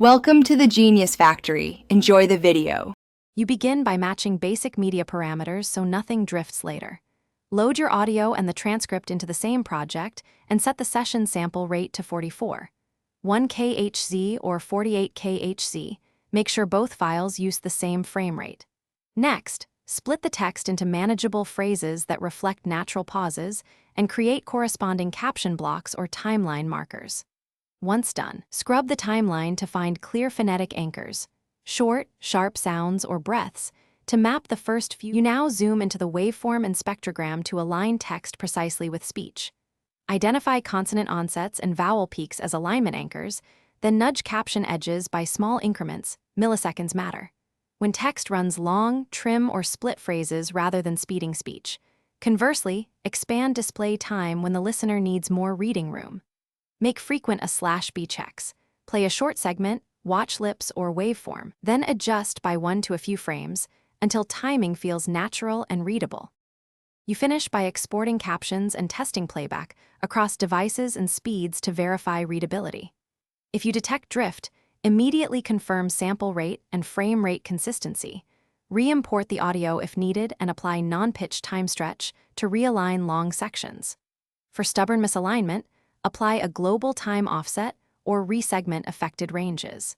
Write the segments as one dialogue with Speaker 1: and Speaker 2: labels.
Speaker 1: Welcome to the Genius Factory. Enjoy the video.
Speaker 2: You begin by matching basic media parameters so nothing drifts later. Load your audio and the transcript into the same project and set the session sample rate to 44. 1 kHz or 48 kHz. Make sure both files use the same frame rate. Next, split the text into manageable phrases that reflect natural pauses and create corresponding caption blocks or timeline markers. Once done, scrub the timeline to find clear phonetic anchors, short, sharp sounds or breaths, to map the first few. You now zoom into the waveform and spectrogram to align text precisely with speech. Identify consonant onsets and vowel peaks as alignment anchors, then nudge caption edges by small increments. Milliseconds matter. When text runs long, trim or split phrases rather than speeding speech. Conversely, expand display time when the listener needs more reading room. Make frequent /B checks. Play a short segment, watch lips or waveform, then adjust by 1 to a few frames until timing feels natural and readable. You finish by exporting captions and testing playback across devices and speeds to verify readability. If you detect drift, immediately confirm sample rate and frame rate consistency. Re-import the audio if needed and apply non-pitch time stretch to realign long sections. For stubborn misalignment, apply a global time offset or resegment affected ranges.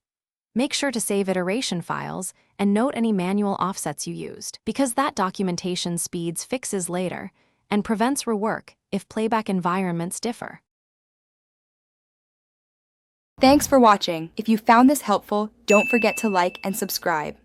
Speaker 2: Make sure to save iteration files and note any manual offsets you used, because that documentation speeds fixes later and prevents rework if playback environments differ.
Speaker 1: Thanks for watching. If you found this helpful, don't forget to like and subscribe.